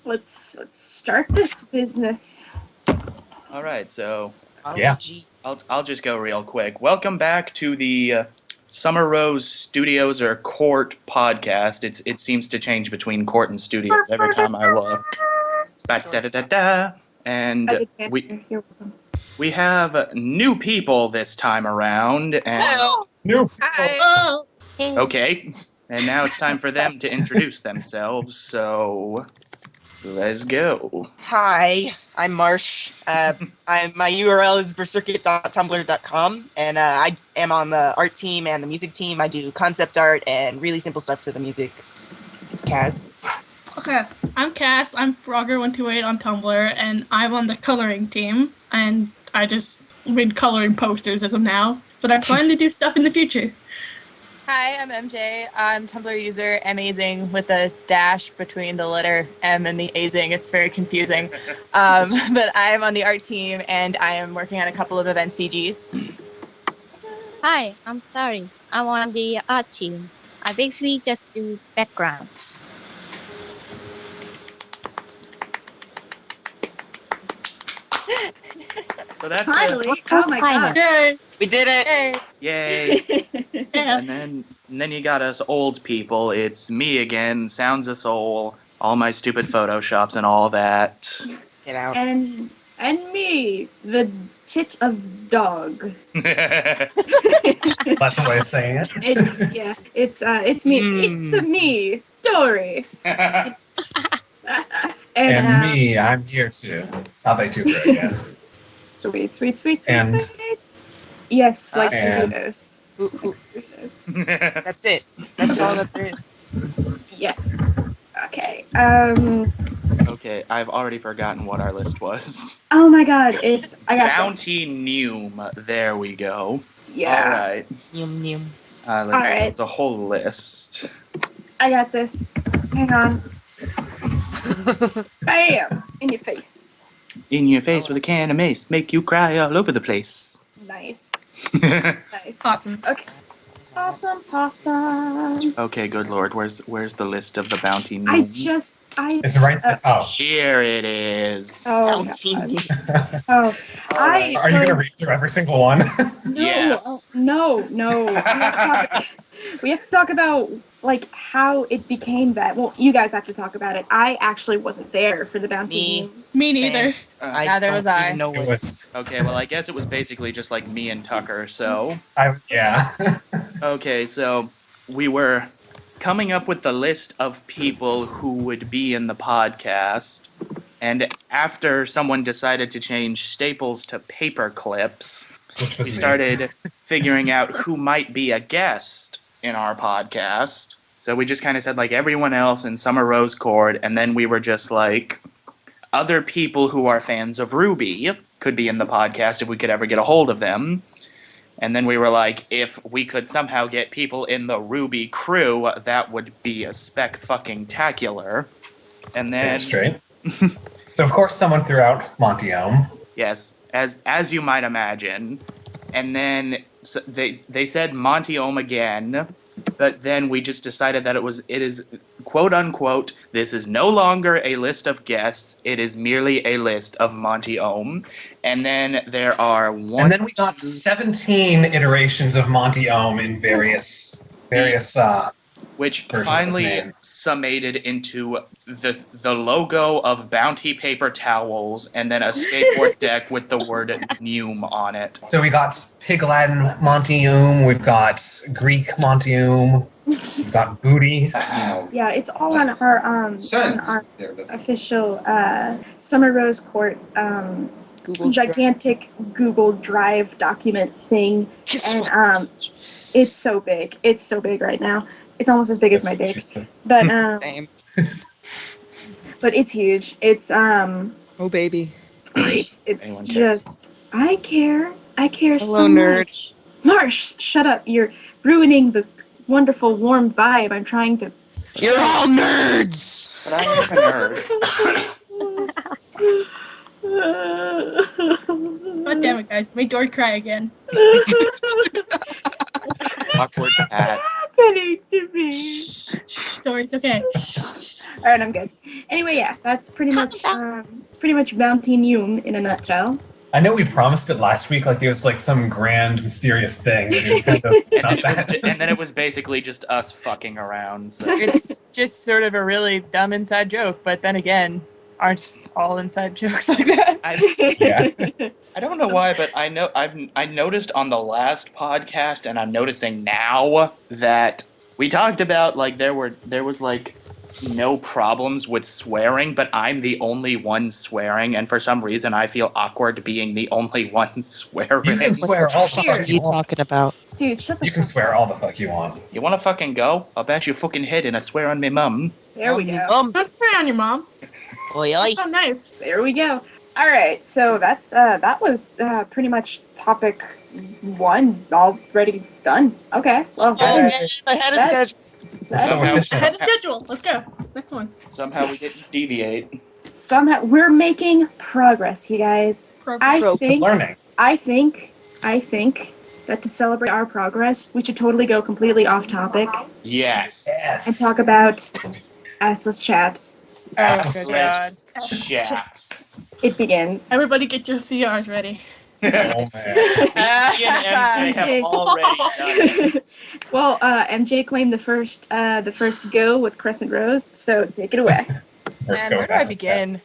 let's start this business. All right, so Yeah. I'll just go real quick. Welcome back to the Summer Rose Studios or Court podcast. It seems to change between Court and Studios every time I look. Ba-da-da-da-da. And we have new people this time around. And New. Hi. okay, and now it's time for them to introduce themselves. So let's go. Hi, I'm Marsh. My URL is berserkit.tumblr.com, and I am on the art team and the music team. I do concept art and really simple stuff for the music. Kaz. Okay, I'm Cass. I'm Frogger128 on Tumblr, and I'm on the coloring team. And I just been coloring posters as of now, but I plan to do stuff in the future. Hi, I'm MJ. I'm Tumblr user Amazing with a dash between the letter M and the Azing. It's very confusing. But I'm on the art team and I am working on a couple of event CGs. Hi, I'm Zari. I'm on the art team. I basically just do backgrounds. So that's Finally! Oh my god! Yay! We did it! Hey. Yay! And then you got us old people. It's me again, Sounds of Soul, all my stupid photoshops and all that. Get out. And me, the tit of dog. That's the way of saying it. It's me. It's me, Dori. And me, I'm here too. Teucra again. Sweet. And- Yes, like and- Doritos. Ooh. Like Doritos. That's it. That's all that there is. Yes. Okay. Okay, I've already forgotten what our list was. Oh my god, I got this. Bounty Neum. There we go. Yeah. All right. Yum. Let's Alright. It's a whole list. I got this. Hang on. Bam! In your face. In your face with a can of mace, make you cry all over the place. Nice. Okay, Nice. Awesome. Okay. Awesome. good lord, where's the list of the Bounty I Neums? Is it right there? Oh. Here it is. Oh. Bounty. Oh. Are you going to read through every single one? No. Yes. No. We have to talk about like how it became that. Well, you guys have to talk about it. I actually wasn't there for the Bounty Me. Neums. Me neither. Neither was I. Know It what. was. Okay, well, I guess it was basically just like me and Tucker, so... Yeah. Okay, so we were coming up with the list of people who would be in the podcast, and after someone decided to change staples to paper clips, Which was we me. started figuring out who might be a guest in our podcast. So we just kind of said like everyone else in Summer Rose Court, and then we were just like, other people who are fans of Ruby could be in the podcast if we could ever get a hold of them. And then we were like, if we could somehow get people in the Ruby crew, that would be a spec-fucking-tacular. And then, Straight. So, of course, someone threw out Monty Ohm. yes, as you might imagine. And then they said Monty Ohm again, but then we just decided that it is quote-unquote, this is no longer a list of guests, it is merely a list of Monty Ohm. And then there are one... And then we got 17 iterations of Monty Ohm in various which versions of his finally name. summated into the logo of Bounty paper towels and then a skateboard deck with the word Neum on it. So we got Pig Latin Monty Ohm, we've got Greek Monty Ohm, we've got Booty. Yeah, it's all on our official Summer Rose Court Google gigantic Google Drive document thing, and it's so big. It's so big right now. It's almost as big as my dick, but Same. but it's huge. It's Oh, baby. it's Anyone cares. just I care Hello, so nerd. much. Marsh, shut up! You're ruining the wonderful warm vibe. I'm trying to. You're all nerds! But I am a nerd. God damn it, guys. Make Dori cry again. Awkward cat. Happening to me. Dori, it's okay. All right, I'm good. Anyway, yeah, that's pretty much Mountain Yum in a nutshell. I know we promised it last week, like it was like some grand, mysterious thing. And it was kind of not that. And then it was basically just us fucking around. So. It's just sort of a really dumb inside joke, but then again, aren't all inside jokes like that? Yeah. I don't know why, but I noticed on the last podcast, and I'm noticing now that we talked about like there was like no problems with swearing, but I'm the only one swearing, and for some reason I feel awkward being the only one swearing. You can swear all the What fuck are you you want. talking about? Dude, shut the You can fuck swear all the fuck you want. You wanna fucking go? I'll bash your fucking head and I swear on me mum. There we go. Don't swear on your mom. Oi, oi. That's so nice. There we go. All right, so that was pretty much topic 1 already done. Okay, well, I had a That- sketch. So Somehow- efficient. Set a schedule. Let's go. Next one. Somehow we didn't deviate. somehow we're making progress, you guys. I Progress. think learning. I think that to celebrate our progress, we should totally go completely off topic Yes. and talk about assless chaps. Oh, good God. Assless chaps. It begins. Everybody get your CRs ready. Oh man. Me and MJ have already done it. Well, MJ claimed the first go with Crescent Rose, so take it away. First Man, go where do I fast, begin?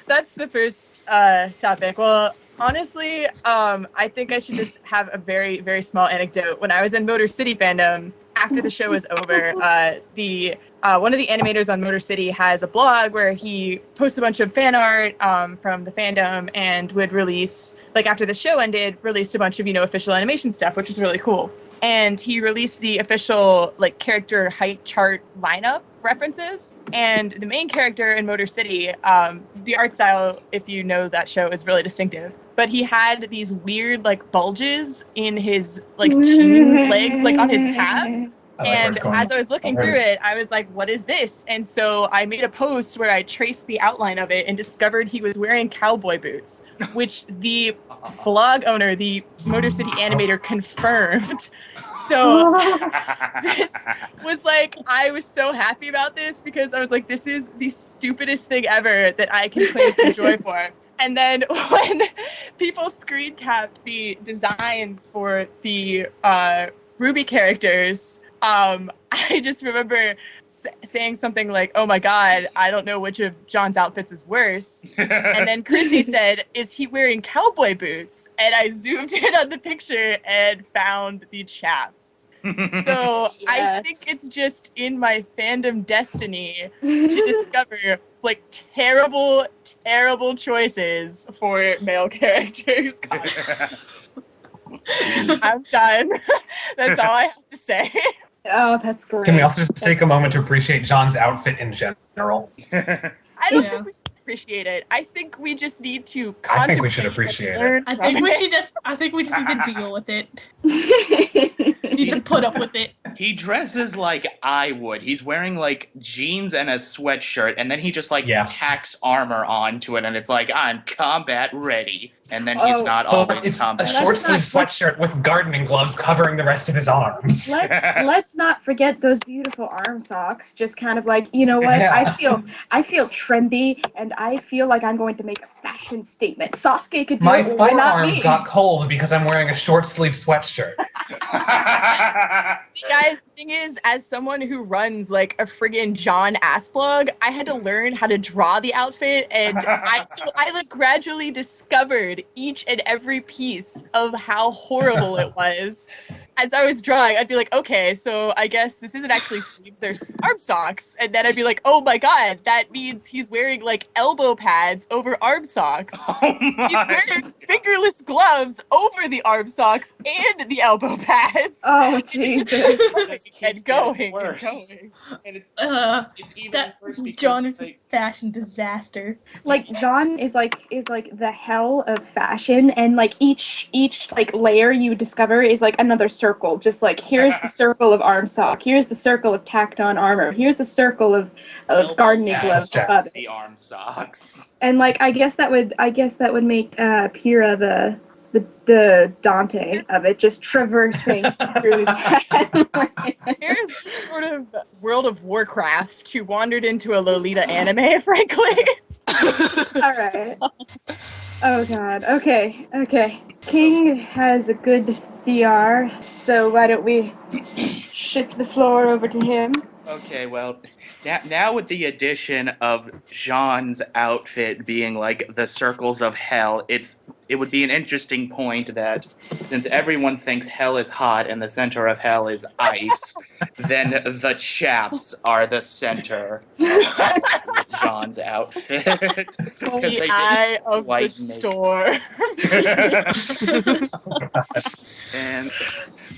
That's the first topic. Well, honestly, I think I should just have a very, very small anecdote. When I was in Motor City fandom, after the show was over, one of the animators on Motor City has a blog where he posts a bunch of fan art from the fandom and would release, like after the show ended, released a bunch of, official animation stuff, which is really cool. And he released the official like character height chart lineup references. And the main character in Motor City, the art style, if you know that show, is really distinctive. But he had these weird like bulges in his like chin legs, like on his calves. I like where And it's going. as I was looking through it, I was like, what is this? And so I made a post where I traced the outline of it and discovered he was wearing cowboy boots, which the blog owner, the Motor City animator, confirmed. So this was like, I was so happy about this because I was like, this is the stupidest thing ever that I can claim some joy for. And then when people screen capped the designs for the Ruby characters, I just remember saying something like, oh my God, I don't know which of John's outfits is worse. And then Chrissy said, is he wearing cowboy boots? And I zoomed in on the picture and found the chaps. So I Yes. think it's just in my fandom destiny to discover like terrible choices for male characters. I'm done. That's all I have to say. Oh, that's great. Can we also just take a moment to appreciate John's outfit in general? I don't Yeah. think we should appreciate it. I think we just need to I think we should contemplate appreciate and it. learn I from think we it. should need to deal with it. Need to put up with it. He dresses like I would. He's wearing like jeans and a sweatshirt, and then he just like Yeah. tacks armor onto it, and it's like I'm combat ready. And then he's Oh. not Oh, always it's a combat. short sleeve Let's not- sweatshirt with gardening gloves covering the rest of his arms. let's not forget those beautiful arm socks. Just kind of like, you know what? Yeah. I feel trendy, and I feel like I'm going to make a fashion statement. Sasuke could do My it, why not forearms me? got cold because I'm wearing a short sleeve sweatshirt. See, guys, the thing is, as someone who runs like a friggin' John ass blog, I had to learn how to draw the outfit, and I like gradually discovered each and every piece of how horrible it was. As I was drawing, I'd be like, okay, so I guess this isn't actually sleeves, they're arm socks. And then I'd be like, oh my God, that means he's wearing like elbow pads over arm socks. Oh He's my wearing fingerless gloves over the arm socks and the elbow pads. Oh, Jesus. This keeps And getting going, worse. and going. And it's even That worse because John is a like, fashion disaster. Like John is like the hell of fashion, and like each like layer you discover is like another circle. Just like here's the circle of arm sock, here's the circle of tacked on armor, here's the circle of elbow gardening pads gloves are above it. the arm socks. And like I guess that would make Pyrrha the the daunting of it, just traversing through that. Here's just sort of World of Warcraft who wandered into a Lolita anime, frankly. All right. Oh God. Okay. King has a good CR, so why don't we shift the floor over to him? Okay, well, now with the addition of Jean's outfit being like the circles of hell, it would be an interesting point that since everyone thinks hell is hot and the center of hell is ice, then the chaps are the center with Jean's outfit. 'Cause they The didn't eye of the quite make- storm. And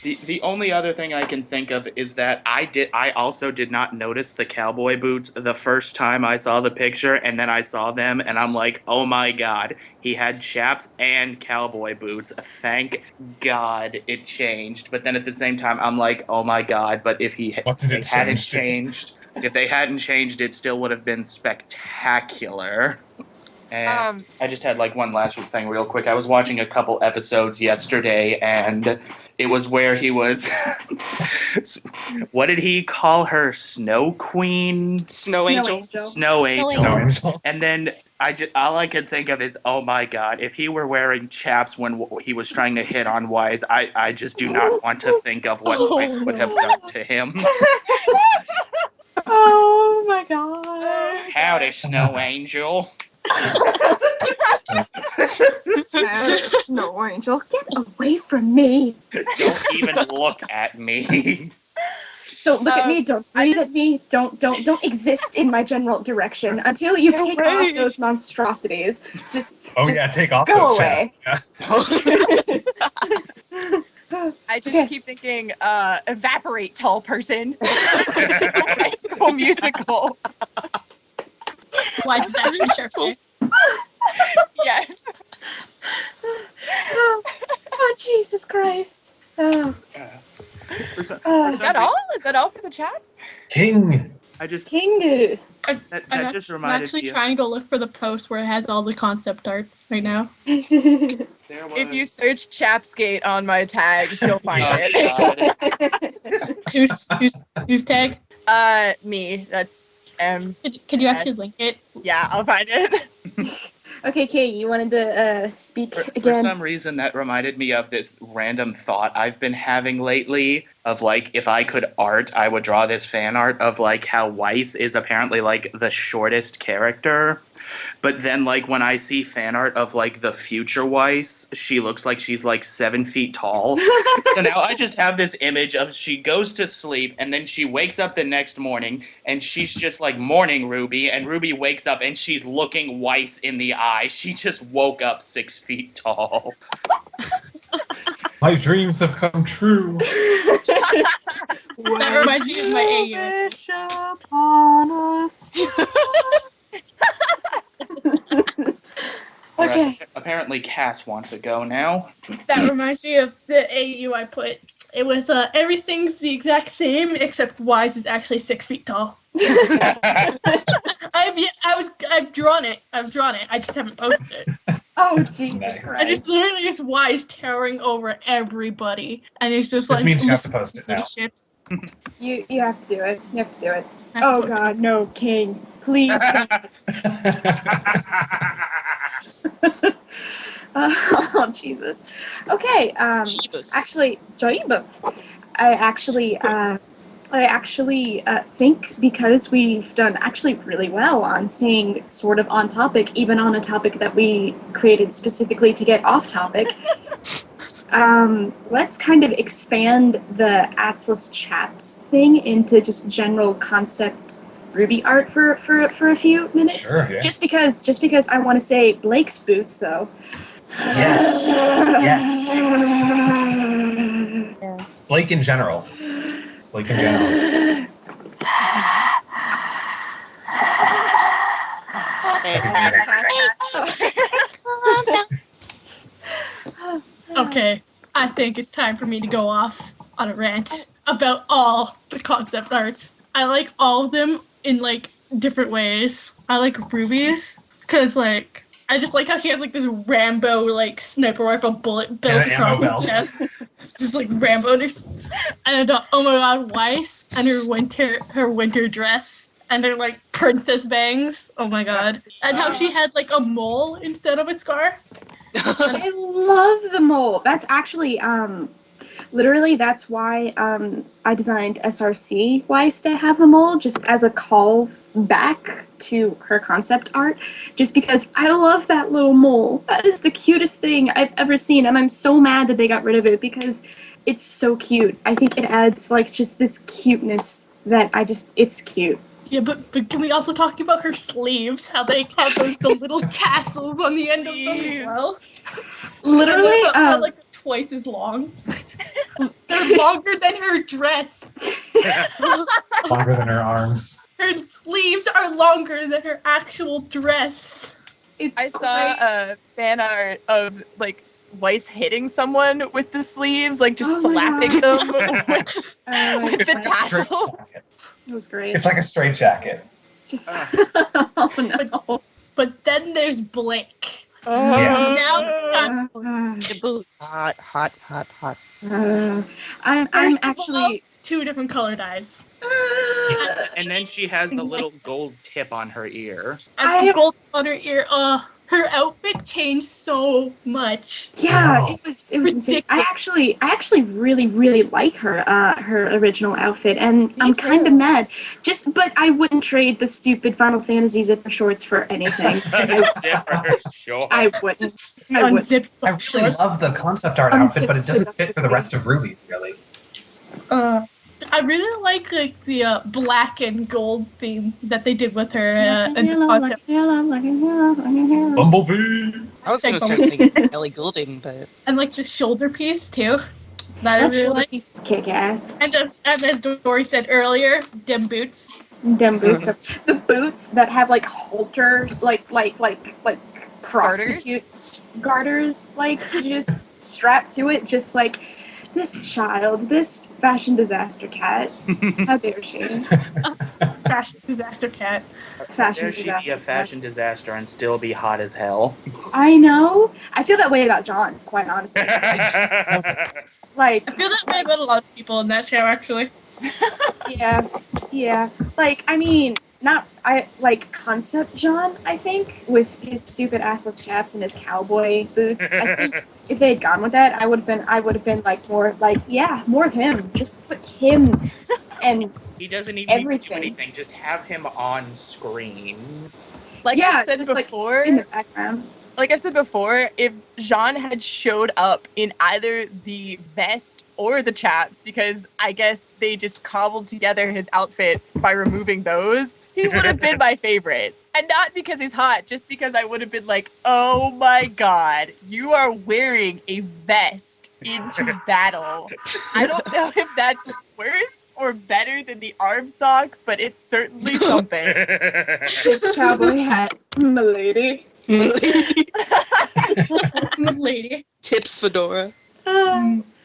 the only other thing I can think of is that I also did not notice the cowboy boots the first time I saw the picture, and then I saw them and I'm like, oh my God, he had chaps and cowboy boots. Thank God it changed. But then at the same time I'm like, oh my God, but if What did it hadn't change to? changed, if they hadn't changed, it still would have been spectacular. And I just had like one last thing real quick. I was watching a couple episodes yesterday, and it was where he was. What did he call her? Snow Queen? Snow Angel. Snow Angel. Snow Angel. And then all I could think of is, oh my God, if he were wearing chaps when he was trying to hit on Wise, I just do not want to think of what Wise would have done to him. Oh my God. Howdy, Snow Angel. Snow Angel, get away from me. Don't even look at me. Don't look at me, don't breathe at me, don't exist in my general direction until you Get take away. off those monstrosities. Just Take off go those away. chaps. I just Okay. keep thinking, evaporate, tall person. High School Musical. Why is that actually Sharpay? Yes. Oh, Jesus Christ. Oh, For some Is that all? Is that all for the chaps? King. I just King. that just I'm reminded actually me. Of, trying to look for the post where it has all the concept art right now. there was, If you search Chapsgate on my tags, you'll find oh, it. God. Whose tag? Me. That's Could you actually link it? yeah, I'll find it. Okay, Kate, you wanted to speak For again? some reason, that reminded me of this random thought I've been having lately of, like, if I could art, I would draw this fan art of, like, how Weiss is apparently, like, the shortest character. But then, like, when I see fan art of, like, the future Weiss, she looks like she's, like, 7 feet tall. So now I just have this image of she goes to sleep, and then she wakes up the next morning, and she's just like, morning, Ruby, and Ruby wakes up, and she's looking Weiss in the eye. She just woke up 6 feet tall. My dreams have come true. That reminds me of my AU. Wish upon us. Okay. Apparently Cass wants to go now. That reminds me of the AU I put. It was everything's the exact same except Wise is actually 6 feet tall. I've drawn it. I just haven't posted it. Oh, Jesus Nice. Christ. I just literally just Wise towering over everybody, and it's just This like means you have to post it now. shits. You have to do it. You have to do it. I have to Oh, post it. God, no, King. Please don't. Oh, Jesus. Okay, actually, Joibov, I actually think because we've done actually really well on staying sort of on topic, even on a topic that we created specifically to get off topic, let's kind of expand the assless chaps thing into just general concept Ruby art for a few minutes. Sure, yeah. Just because I want to say Blake's boots though. Yes. Blake in general. Okay, I think it's time for me to go off on a rant about all the concept arts. I like all of them in like different ways. I like Ruby's because like I just like how she had like this Rambo like sniper rifle bullet built And an across ammo her belt. chest. It's just like Rambo. And oh my god, Weiss and her winter dress and her like princess bangs. Oh my god. And how she had like a mole instead of a scar. I love the mole. That's actually literally that's why I designed SRC Weiss to have the mole, just as a call back to her concept art, just because I love that little mole. That is the cutest thing I've ever seen, and I'm so mad that they got rid of it because it's so cute. I think it adds like just this cuteness that it's cute. Yeah, but can we also talk about her sleeves? How they have the little tassels on the end of them as well. Literally, they're like twice as long. They're longer than her dress. Longer than her arms. Her sleeves are longer than her actual dress. I saw a fan art of like Weiss hitting someone with the sleeves, like just slapping them with the tassel. It was great. It's like a straight jacket. Just oh no. But then there's Blake. Yeah. Now The boots. Hot. I'm actually two different color dyes. And then she has the little gold tip on her ear. And gold on her ear. Her outfit changed so much. Yeah, Wow. it was insane. I actually really like her original outfit, and I'm kind of mad. But I wouldn't trade the stupid Final Fantasy zipper shorts for anything. Zipper, sure. I wouldn't. Unzips I really love the concept art outfit, but it doesn't fit for the rest of Ruby, really. I really like the black and gold theme that they did with her and the concept. Bumblebee! I was gonna start singing Ellie Goulding, but And like the shoulder piece too. That I really like. Piece is kick ass. And as Dori said earlier, dim boots. Them boots, the boots that have like halters, like prostitutes garters, like you just strapped to it, just like this child, this fashion disaster cat. How dare she? Fashion disaster cat. Fashion Dare she be disaster a fashion disaster and still be hot as hell? I know. I feel that way about John, quite honestly. Like, I feel that way about a lot of people in that show, actually. yeah. Like, I mean, like concept John, I think, with his stupid assless chaps and his cowboy boots. I think if they had gone with that, I would have been like more of him. Just put him and He doesn't even need to do everything. anything. Just have him on screen. Like I said just, before, in the background. like I said before, if Jean had showed up in either the vest or the chaps, because I guess they just cobbled together his outfit by removing those, he would have been my favorite. And not because he's hot, just because I would have been like, oh my god, you are wearing a vest into battle. I don't know if that's worse or better than the arm socks, but it's certainly something. This cowboy hat, milady. Lady. tips fedora.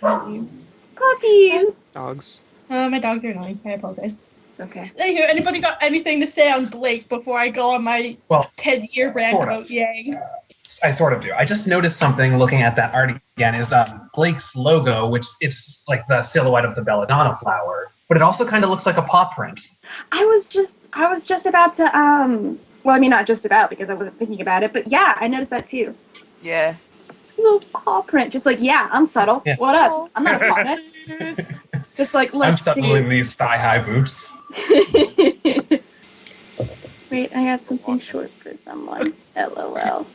Puppies. Dogs. My dogs are annoying. I apologize. It's okay. Anywho, anybody got anything to say on Blake before I go on my 10-year rant sort of. about Yang? I sort of do. I just noticed something looking at that art again is Blake's logo, which it's like the silhouette of the belladonna flower, but it also kind of looks like a paw print. I was just about to well, I mean, not just about, because I wasn't thinking about it, but yeah, I noticed that too. Yeah. Little paw print, just like, yeah, I'm subtle. Yeah. What up? I'm not a funness. Just like, I'm let's studying see. these thigh-high boots. Wait, I got something short for someone. LOL. Oh.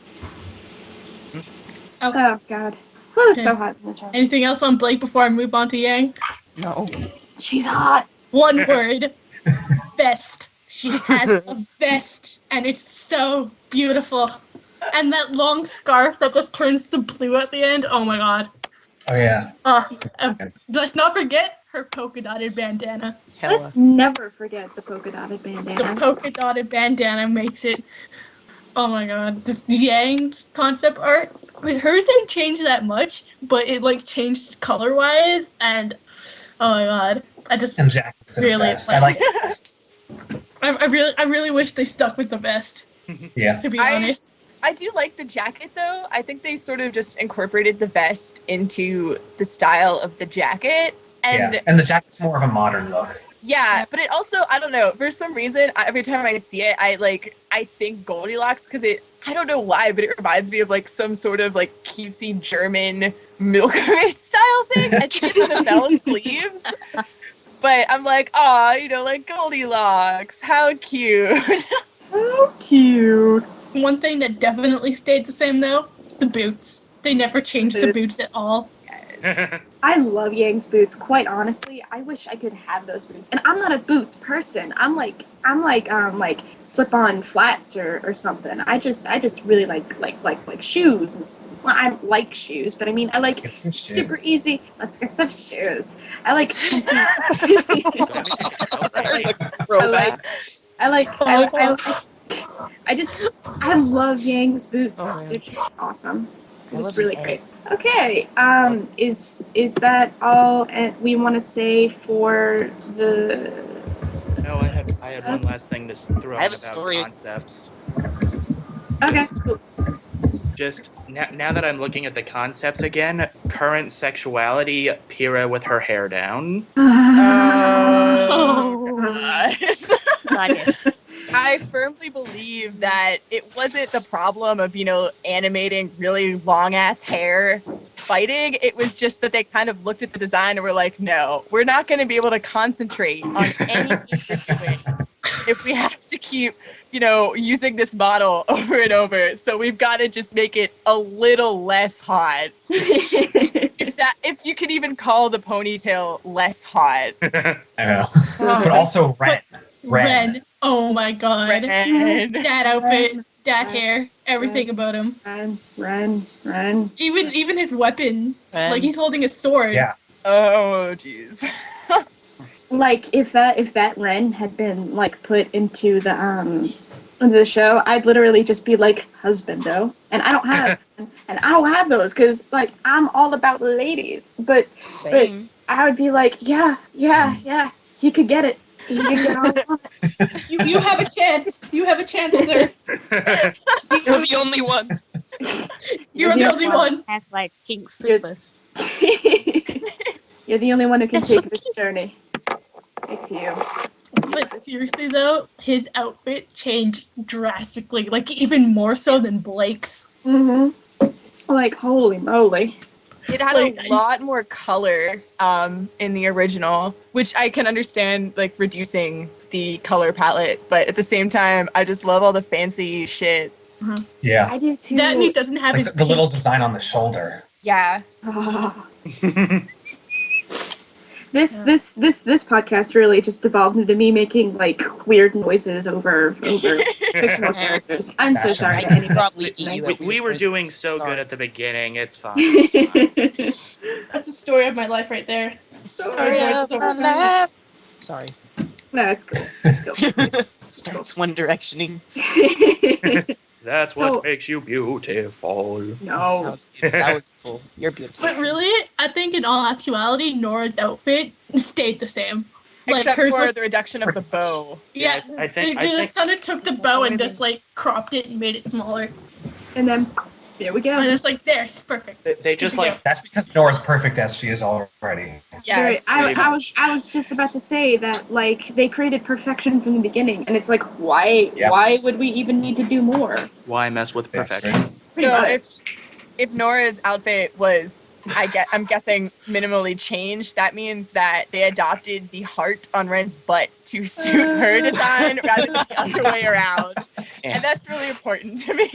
Oh god. Whew, it's so hot in this room. Anything else on Blake before I move on to Yang? No. She's hot. One word. Vest. She has a vest, and it's so beautiful. And that long scarf that just turns to blue at the end. Oh my god. Oh yeah. Let's not forget her polka dotted bandana. Hella. Let's never forget the polka dotted The bandana. polka dotted bandana makes it. Oh my god. This Yang's concept art. I mean, hers didn't change that much, but it like changed color wise, and oh my god. I just And Jackson Really, vest. I like the vest. I really wish they stuck with the vest, Yeah. to be I honest. I do like the jacket though. I think they sort of just incorporated the vest into the style of the jacket. And and the jacket's more of a modern look. yeah, but it also, I don't know, for some reason, every time I see it, I think Goldilocks because I don't know why, but it reminds me of like some sort of like cutesy German milk crate style thing. I think it's the bell sleeves. But I'm like, oh, like Goldilocks, how cute. How cute. One thing that definitely stayed the same though, the boots. They never changed the boots at all. I love Yang's boots. Quite honestly, I wish I could have those boots. And I'm not a boots person. I'm like slip-on flats or something. I just really like shoes. Well, I like shoes, but I mean I like super easy. Let's get some shoes. I like. I love Yang's boots. They're just awesome. It was really great. Okay, is that all we want to say for the? No, I had one last thing to throw I have out a about story. concepts. Okay, cool. Just now that I'm looking at the concepts again, current sexuality, Pyrrha with her hair down. I firmly believe that it wasn't the problem of, animating really long ass hair fighting. It was just that they kind of looked at the design and were like, no, we're not going to be able to concentrate on anything we're doing if we have to keep, using this model over and over. So we've got to just make it a little less hot. If you could even call the ponytail less hot. I know. But also Ren. Oh my god. Ren. That outfit, that hair, everything about him. Ren. Even his weapon. Ren. Like he's holding a sword. Yeah. Oh, jeez. Like if that Ren had been like put into the show, I'd literally just be like husbando, and I don't have those because like I'm all about ladies, but I would be like yeah, he could get it. You have a chance. You have a chance, sir. You're the only one. You're the only one. Has like pink slippers. You're the only one who can take this journey. It's you. But seriously though, his outfit changed drastically, like even more so than Blake's. Like holy moly. It had a lot more color in the original, which I can understand, like, reducing the color palette. But at the same time, I just love all the fancy shit. Yeah. I do too. That new doesn't have Like his the little design on the shoulder. Yeah. This podcast really just evolved into me making like weird noises over fictional characters. I'm so sorry to anybody listening. We were doing so good at the beginning. It's fine. That's the story of my life right there. Sorry. No, it's cool. It's cool. Starts One Directioning. That's what makes you beautiful. No. That was cool. You're beautiful. But really, I think in all actuality, Nora's outfit stayed the same. Like Except hers for was, the reduction of the bow. yeah, I think they just kind of took the bow and just like cropped it and made it smaller. And then there we go. And it's like, there, it's perfect. They just like That's because Nora's perfect as she is already. Yes. I was just about to say that like they created perfection from the beginning, and it's like why would we even need to do more? why mess with perfection? Pretty So much. if Nora's outfit was, I'm guessing, minimally changed, that means that they adopted the heart on Ren's butt to suit her design rather than the other way around. Yeah. And that's really important to me.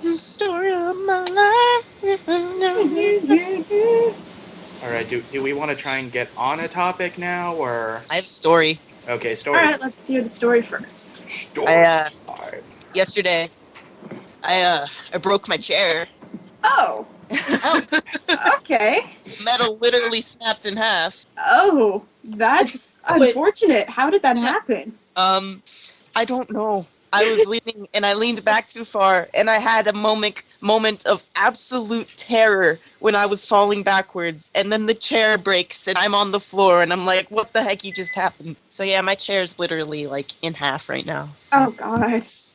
The story of my life. All right, do we want to try and get on a topic now, or I have a story. okay, All story. right, let's hear the story first. Story. Yesterday, I broke my chair. Oh. Okay. Metal literally snapped in half. Oh, that's unfortunate. How did that happen? I don't know. I was leaning and I leaned back too far, and I had a moment of absolute terror when I was falling backwards, and then the chair breaks and I'm on the floor and I'm like, what the heck just happened? So yeah, my chair is literally like in half right now. Oh gosh.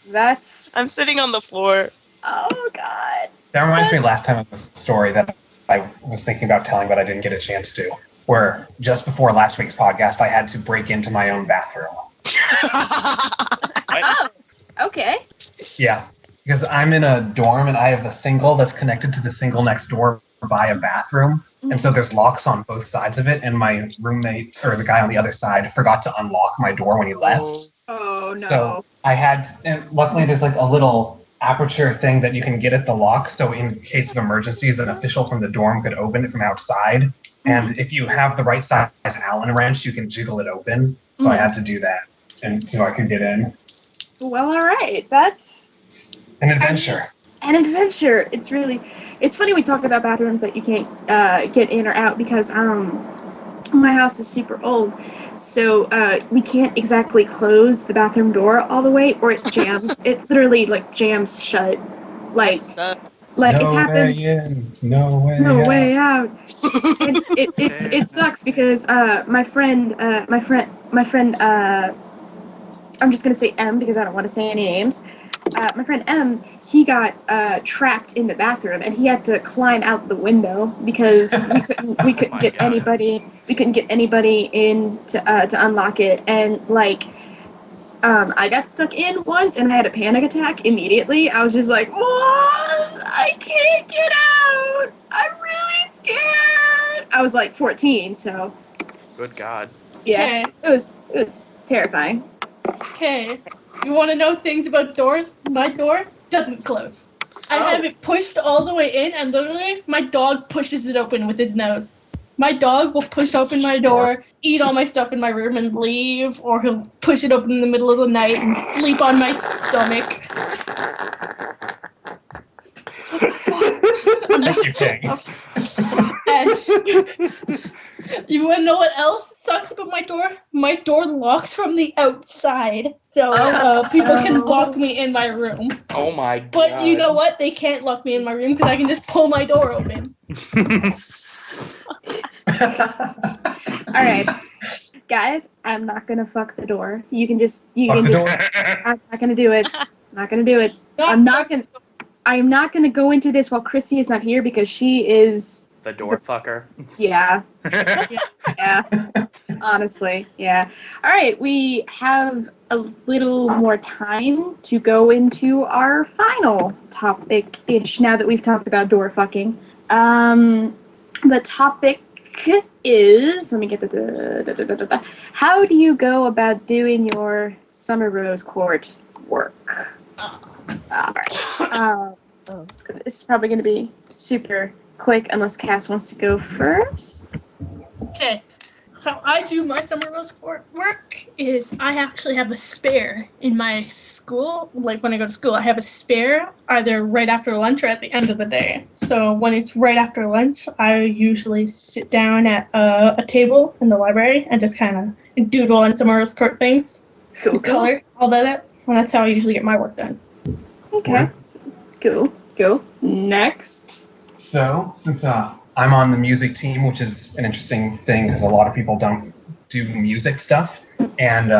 That's I'm sitting on the floor. oh god. That reminds me That's- last time of a story that I was thinking about telling, but I didn't get a chance to. Where just before last week's podcast, I had to break into my own bathroom. Oh, okay. Yeah, because I'm in a dorm and I have a single that's connected to the single next door by a bathroom. And so there's locks on both sides of it, and my roommate, or the guy on the other side, forgot to unlock my door when he left. Oh no. So I had, and luckily there's like a little aperture thing that you can get at the lock, so in case of emergencies, an official from the dorm could open it from outside. And if you have the right size Allen wrench, you can jiggle it open. So I had to do that, and so I could get in. Well, all right. That's An adventure. an adventure. It's funny we talk about bathrooms that you can't get in or out because my house is super old, so we can't exactly close the bathroom door all the way, or it jams. It literally like jams shut. Like it's happened. Way in, no way No out. way out. And it sucks because my friend I'm just gonna say M because I don't want to say any names. My friend M, he got trapped in the bathroom and he had to climb out the window because we couldn't get God. anybody in to unlock it, and like I got stuck in once and I had a panic attack immediately. I was just like, Mom, I can't get out. I'm really scared. I was like 14, so Good God. yeah, Okay. it was terrifying. Okay. You want to know things about doors? My door doesn't close. I have it pushed all the way in, and literally, my dog pushes it open with his nose. My dog will push open my door, eat all my stuff in my room, and leave, or he'll push it open in the middle of the night and sleep on my stomach. Thank you, King. And you want to know what else sucks about my door? My door locks from the outside, so people can lock me in my room. Oh my God. But you know what? They can't lock me in my room because I can just pull my door open. All right, guys, I'm not gonna fuck the door. You can Fuck the door. I'm not gonna do it. Not gonna do it. I'm not gonna go into this while Chrissy is not here because she is. The door fucker. Yeah. Yeah. Honestly, yeah. All right, we have a little more time to go into our final topic-ish now that we've talked about door fucking. The topic is, let me get the how do you go about doing your Summer Rose Court work? All right. This is probably going to be super quick unless Cass wants to go first. Okay. How I do my Summer Rose Court work is I actually have a spare in my school. Like when I go to school, I have a spare either right after lunch or at the end of the day. So when it's right after lunch, I usually sit down at a table in the library and just kind of doodle on Summer Rose Court things, color, all that. And that's how I usually get my work done. Okay. Cool. Next. So, since I'm on the music team, which is an interesting thing because a lot of people don't do music stuff, and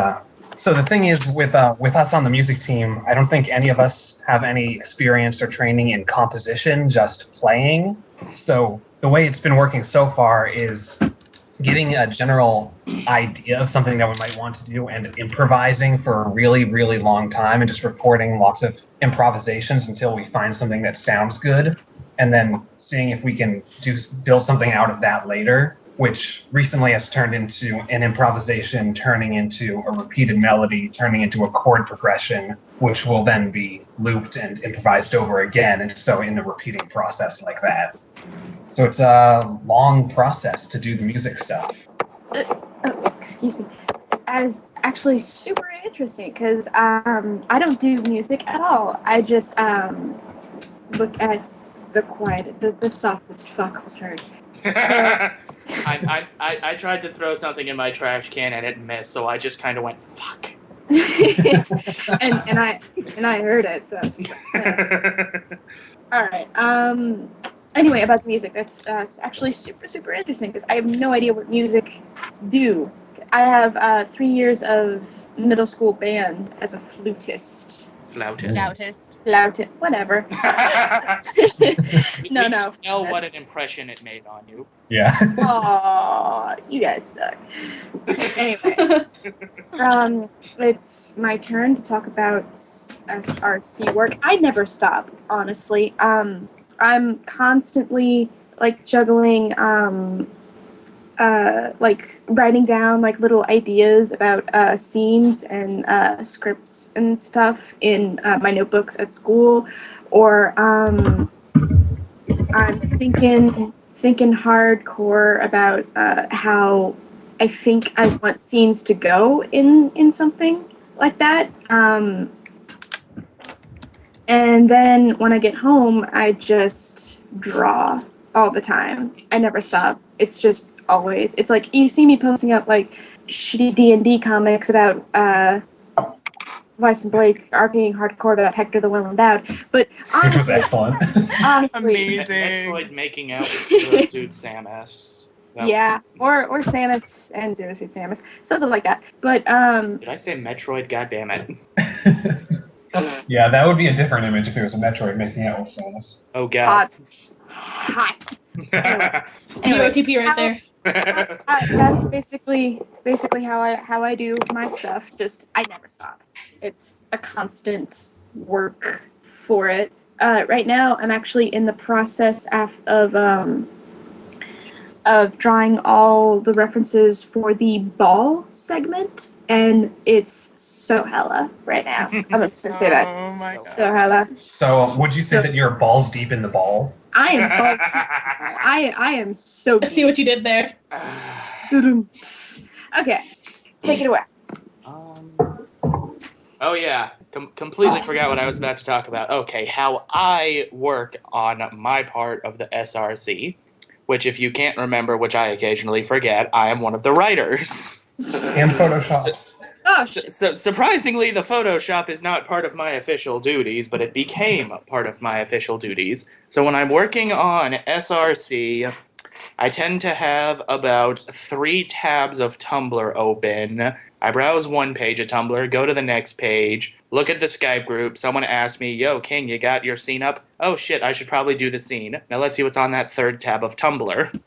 so the thing is with us on the music team, I don't think any of us have any experience or training in composition, just playing. So the way it's been working so far is getting a general idea of something that we might want to do and improvising for a really, really long time and just recording lots of improvisations until we find something that sounds good, and then seeing if we can build something out of that later, which recently has turned into an improvisation, turning into a repeated melody, turning into a chord progression, which will then be looped and improvised over again, and so in a repeating process like that. So it's a long process to do the music stuff. Excuse me. As actually super interesting because I don't do music at all. I just look at the softest fuck was heard. I tried to throw something in my trash can and it missed, so I just kind of went, fuck. and I heard it, so I was just like, all right. Anyway, about the music, that's actually super interesting because I have no idea what music do. I have 3 years of middle school band as a flutist. Flautist. Whatever. We No. can tell what an impression it made on you. Yeah. Aw, you guys suck. Anyway, it's my turn to talk about SRC work. I never stop, honestly. I'm constantly like juggling, like writing down like little ideas about scenes and scripts and stuff in my notebooks at school, or I'm thinking hardcore about how I think I want scenes to go in something like that. And then when I get home, I just draw all the time. I never stop. It's just always. It's like you see me posting up like shitty D&D comics about Weiss and Blake RPing hardcore about Hector the Well Endowed. But Which was honestly, excellent. Metroid making out with Zero Suit Samus. Yeah, or Samus and Zero Suit Samus, something like that. But Did I say Metroid? God damn it! Yeah, that would be a different image if it was a Metroid making out with Samus. Oh god. hot. Anyway, TP right there. That's basically how I do my stuff. Just I never stop. It's a constant work for it. Right now, I'm actually in the process of drawing all the references for the ball segment, and it's so hella right now. I'm just gonna say that. Oh my So hella. So, would you say that you're balls deep in the ball? I am balls. I am so. I see what you did there. Okay, take it away. Oh yeah, completely forgot what I was about to talk about. Okay, how I work on my part of the SRC, which if you can't remember, which I occasionally forget, I am one of the writers. And Photoshops. Oh shit. So surprisingly, the Photoshop is not part of my official duties, but it became part of my official duties. So when I'm working on SRC, I tend to have about 3 tabs of Tumblr open. I browse one page of Tumblr, go to the next page, look at the Skype group, someone asks me, yo, King, you got your scene up? Oh shit, I should probably do the scene. Now let's see what's on that 3rd tab of Tumblr.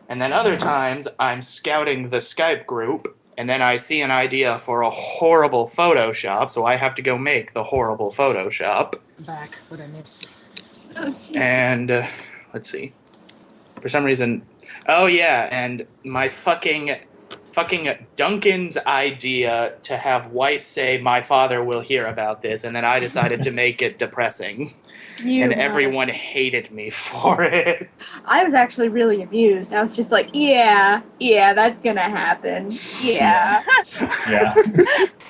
And then other times, I'm scouting the Skype group, and then I see an idea for a horrible Photoshop, so I have to go make the horrible Photoshop. Back. What I missed. Oh, Jesus. And, let's see. For some reason... Oh, yeah, and my fucking Duncan's idea to have Weiss say, my father will hear about this, and then I decided to make it depressing. And everyone hated me for it. I was actually really amused. I was just like, yeah, that's gonna happen. Yeah. Yeah.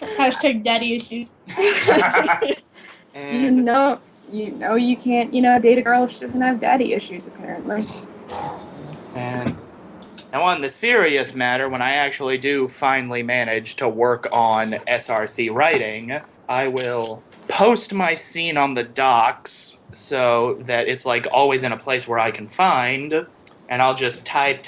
Hashtag daddy issues. And you know you can't, date a girl if she doesn't have daddy issues, apparently. And now on the serious matter, when I actually do finally manage to work on SRC writing, I will post my scene on the docs so that it's like always in a place where I can find, and I'll just type,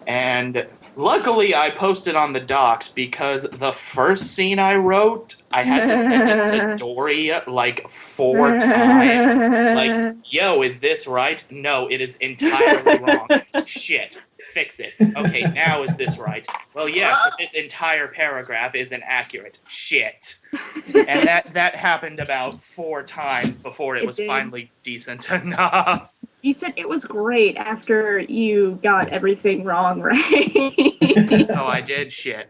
and luckily I posted on the docs because the first scene I wrote, I had to send it to Dori like 4 times. Like, yo, is this right? No, it is entirely wrong. Shit. Fix it. Okay, now is this right? Well, yes, but this entire paragraph isn't accurate. Shit. And that happened about 4 times before it was did. finally decent enough. You said it was great after you got everything wrong, right? Oh, I did? Shit.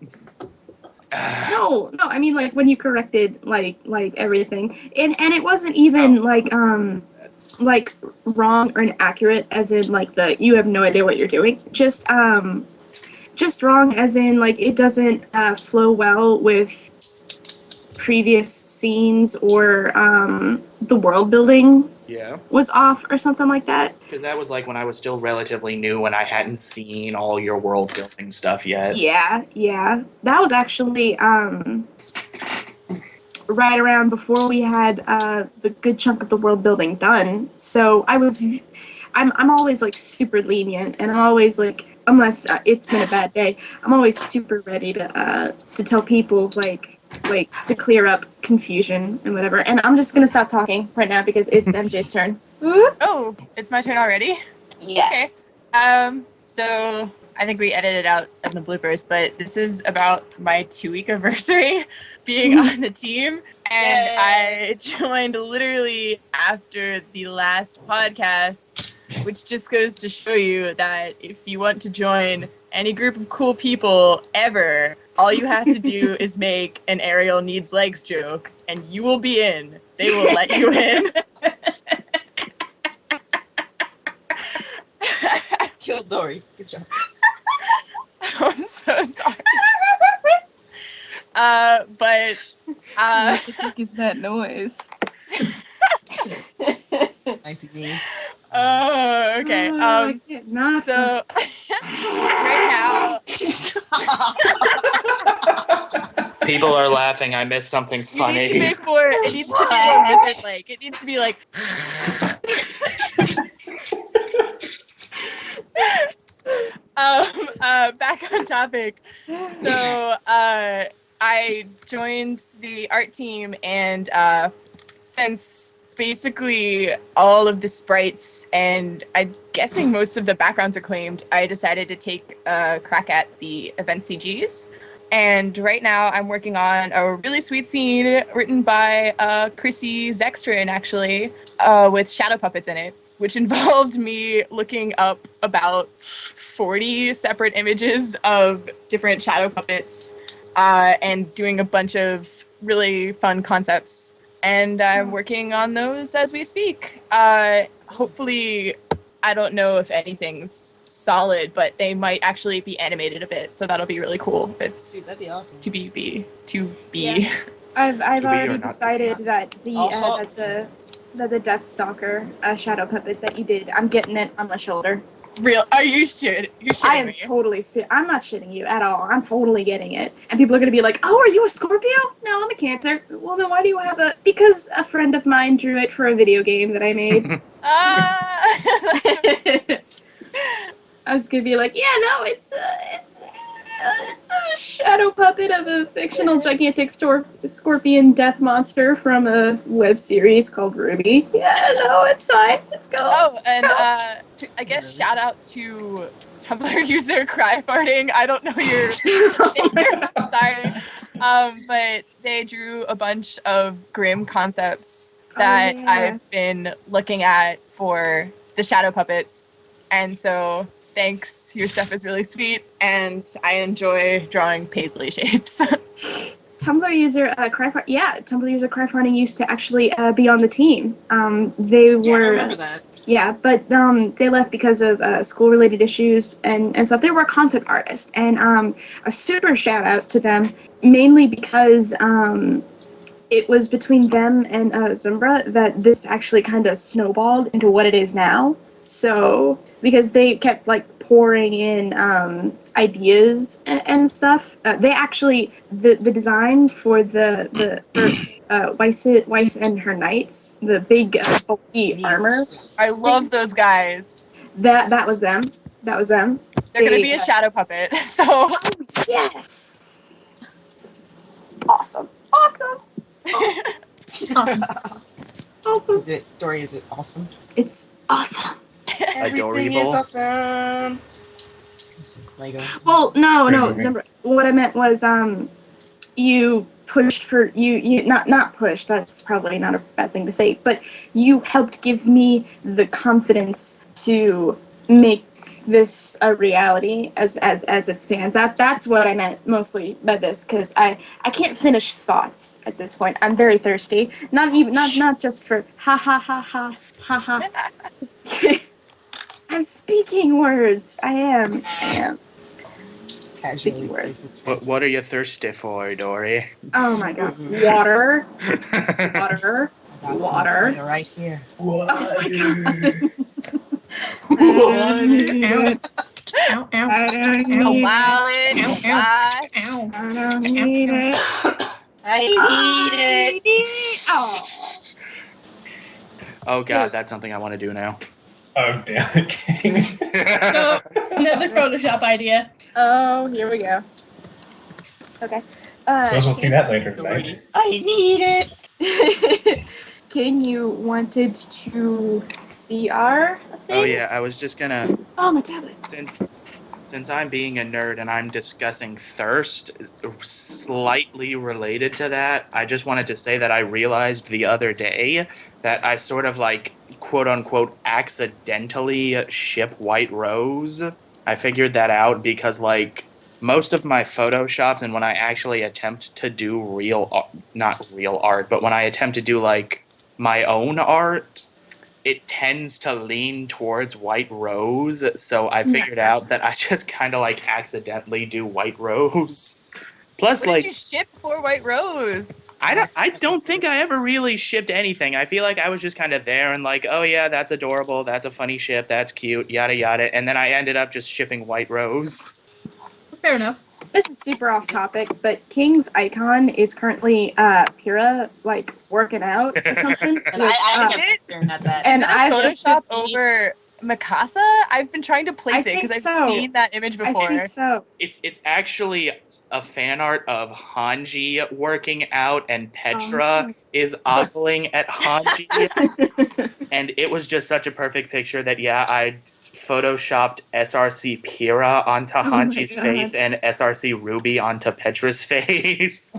No, I mean like when you corrected like everything. And it wasn't even like wrong or inaccurate as in like you have no idea what you're doing. Just wrong as in like it doesn't flow well with previous scenes or the world building Yeah. was off or something like that. Because that was like when I was still relatively new and I hadn't seen all your world building stuff yet. Yeah. That was actually right around before we had the good chunk of the world building done. So I'm always like super lenient, and I'm always like, unless it's been a bad day, I'm always super ready to tell people like to clear up confusion and whatever. And I'm just gonna stop talking right now because it's MJ's turn. Oh, it's my turn already? Yes. So I think we edited out in the bloopers, but this is about my 2-week anniversary being on the team. And Yay. I joined literally after the last podcast, which just goes to show you that if you want to join any group of cool people ever, all you have to do is make an Ariel needs legs joke, and you will be in. They will let you in. Killed Dori. Good job. I'm so sorry. But What the heck is that noise? IPV. oh, okay. I can't not. So right now, People are laughing. I missed something you need to funny. make more. It needs to be more lizard-like. It needs to be like. Back on topic. So I joined the art team, and since basically all of the sprites and I'm guessing most of the backgrounds are claimed, I decided to take a crack at the event CGs. And right now I'm working on a really sweet scene written by Chrissy Zextrin, actually, with shadow puppets in it, which involved me looking up about 40 separate images of different shadow puppets and doing a bunch of really fun concepts. And I'm working on those as we speak. Hopefully, I don't know if anything's solid, but they might actually be animated a bit, so that'll be really cool. It's Dude, that'd be awesome. to be. Yeah. I've To be or already not to be? decided that the Deathstalker shadow puppet that you did, I'm getting it on my shoulder. Real? Are you shitting? You're shitting I am me. totally I'm not shitting you at all. I'm totally getting it. And people are gonna be like, "Oh, are you a Scorpio?" No, I'm a Cancer. Well, then why do you have a? Because a friend of mine drew it for a video game that I made. I was gonna be like, "Yeah, no, it's a shadow puppet of a fictional gigantic scorpion death monster from a web series called Ruby." Yeah, no, it's fine. Let's go. Oh, and I guess shout out to Tumblr user Cry Farting. I don't know your name. I'm sorry. But they drew a bunch of grim concepts that yeah. I've been looking at for the shadow puppets. And so thanks. Your stuff is really sweet, and I enjoy drawing paisley shapes. Tumblr user Tumblr user Cryfarting used to actually be on the team. They Yeah, I were remember that. yeah, but they left because of school-related issues and stuff. They were a concept artist, and a super shout out to them, mainly because it was between them and Zumbra that this actually kind of snowballed into what it is now. So because they kept like pouring in ideas and stuff, they actually the design for the Weiss and her knights, the big bulky armor. I love those guys. That was them. That was them. They're gonna be a shadow puppet. So Oh, yes. Awesome. Awesome. Awesome. Awesome. Is it, Dori, is it awesome? It's awesome. Everything is awesome. Lego. Well, no, Pretty Zumbra. What I meant was, you pushed for you not pushed. That's probably not a bad thing to say, but you helped give me the confidence to make this a reality as it stands. That's what I meant mostly by this, because I can't finish thoughts at this point. I'm very thirsty. Not just for ha ha ha ha ha ha. I'm speaking words. I am. Speaking words. What are you thirsty for, Dori? Oh my god. Water. Water. Water. Right here. Ow, ow, I don't Ow. A need it. wallet. Ow, ow. Gosh. ow. I don't need it. I need it. Oh. Oh god, that's something I want to do now. Oh damn it, King. So, another Photoshop idea. Oh, here we go. Okay. Suppose we'll see that later tonight. Dori, I need it. King, you wanted to see our thing? Oh yeah, I was just gonna Oh, my tablet. since I'm being a nerd and I'm discussing thirst, slightly related to that, I just wanted to say that I realized the other day that I sort of like quote unquote accidentally ship White Rose. I figured that out because like most of my photoshops and when I actually attempt to do not real art, but when I attempt to do like my own art, it tends to lean towards White Rose, so I figured out that I just kind of like accidentally do White Rose. Plus, What like, did you ship for White Rose? I don't think I ever really shipped anything. I feel like I was just kind of there and like, oh yeah, that's adorable, that's a funny ship, that's cute, yada yada, and then I ended up just shipping White Rose. Fair enough. This is super off topic, but King's icon is currently Pyrrha, like, working out or something. And I With, think I'm staring at that. and Is it a I've just Photoshop over Mikasa? I've been trying to place I it because think I've so. seen that image I before. think so. It's actually a fan art of Hanji working out, and Petra is ogling at Hanji. And it was just such a perfect picture that, yeah, I photoshopped SRC Pyrrha onto Hanji's God. face and SRC Ruby onto Petra's face.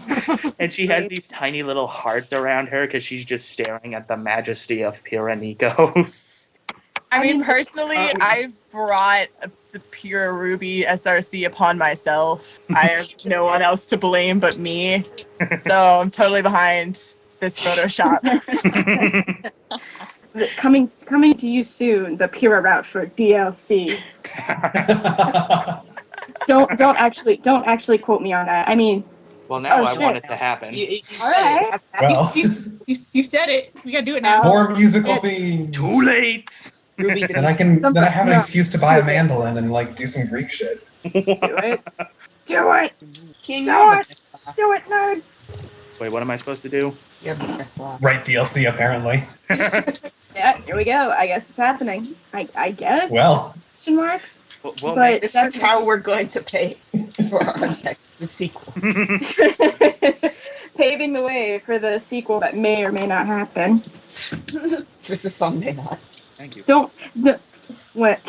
And she has these tiny little hearts around her because she's just staring at the majesty of Pyrrha Nikos. I mean, personally, I've brought the pure Ruby SRC upon myself. I have no one else to blame but me. So I'm totally behind this Photoshop. Coming to you soon, the Pyrrha route for DLC. Don't actually quote me on that. I mean, Well, now Oh, I shit. want it to happen. all right. Well, You said it. We gotta do it now. more musical themes. Too late! Ruby Then I have an No. excuse to buy a mandolin and like do some Greek shit. Do it. Do it. King, Do you have it. the best laugh. Do it, nerd. Wait, what am I supposed to do? You have the best laugh. Right DLC apparently. Yeah, here we go. I guess it's happening. I guess. Well, Question marks. We'll But- This is how we're going to pay for our next sequel. Paving the way for the sequel that may or may not happen. This is someday not. Thank you. What?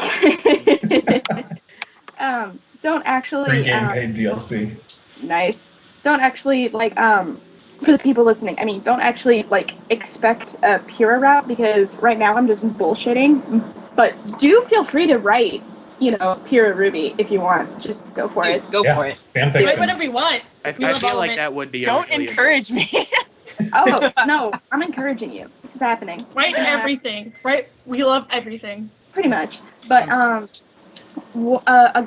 Don't actually. pre-game paid DLC. Nice. Don't actually for the people listening. I mean, don't actually expect a Pyrrha route because right now I'm just bullshitting. But do feel free to write, Pyrrha Ruby if you want. Just go for it. Go Yeah. for it. Write Fanfiction. whatever you want. I We love feel all like of it. that would be Don't a really encourage me. Oh no, I'm encouraging you. This is happening. Write everything. Right? We love everything. Pretty much. But a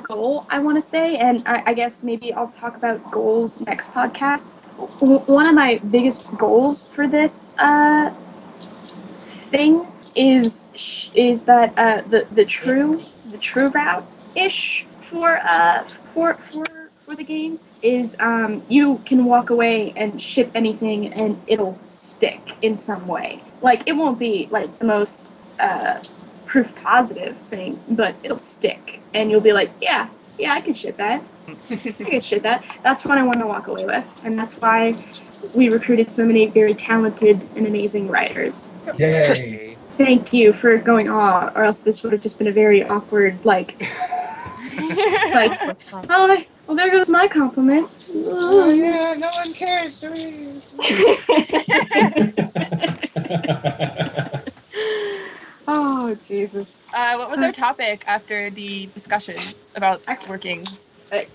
goal I want to say, and I guess maybe I'll talk about goals next podcast. One of my biggest goals for this thing is that the true route ish for the game is you can walk away and ship anything and it'll stick in some way. Like it won't be like the most proof positive thing, but it'll stick and you'll be like, yeah, I can ship that. I can ship that. That's what I want to walk away with, and that's why we recruited so many very talented and amazing writers. Yay. Thank you for going on, or else this would have just been a very awkward oh, well, there goes my compliment. Oh yeah, no one cares. Oh Jesus. What was our topic after the discussions about working?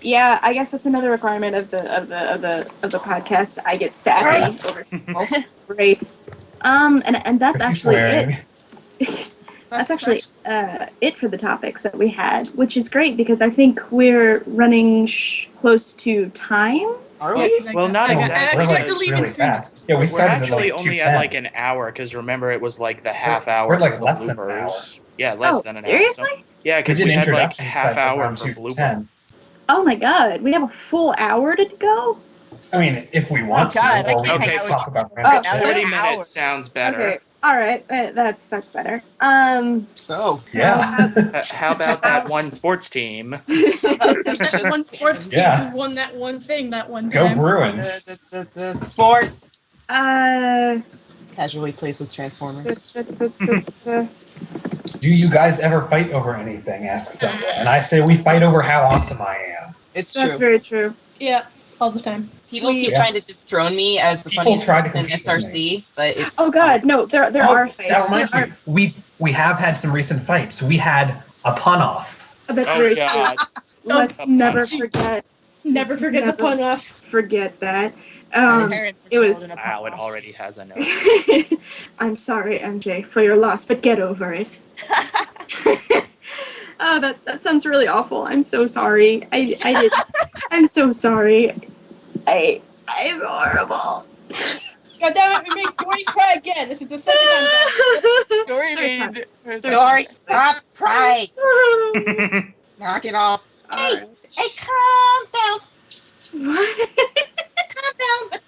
Yeah, I guess that's another requirement of the podcast. I get sappy over people. Great. And that's Christy actually swearing. it. That's actually it for the topics that we had, which is great because I think we're running close to time. Are we? Well, not I We're exactly. actually have to like leave in really 3 fast. Yeah, we We're started at actually like only at 2:10. like an hour because remember it was like the half We're hour like for the less than an bloopers. Yeah, less Oh, than an hour. seriously? So, yeah, We because did we had like introductions half like hour around for blooper. 2:10. Oh my god, we have a full hour to go? I mean, if we want God, to, I or we can't can hang just out talk with about you. random Oh, shit. 40 An minutes hour. sounds better. Okay. Alright, that's better. So, Yeah. How about that one sports team? That one sports team Yeah. who won that one thing that one Go time. Bruins. the sports uh, casually plays with Transformers. Do you guys ever fight over anything? Asks someone. And I say we fight over how awesome I am. It's that's true. very true. Yeah, all the time. People keep Yeah. trying to dethrone me as the People funniest try to person in compete with SRC, but it's Oh god, no, there are That fights. reminds There me. We have had some recent fights. We had a pun off. That's Oh very God! true. Let's Oh, never punch. forget. Never Let's forget the never pun off. Forget that. My parents were it was- killed in a Wow, it pop-off. already has a note. I'm sorry, MJ, for your loss, but get over it. Oh, that sounds really awful. I'm so sorry. I did. I'm so sorry. I'm horrible. God damn it, we made Dori cry again. This is the second time now. Dory Third made. Dori, stop crying! Knock it off. Hey, calm down. What? Calm down.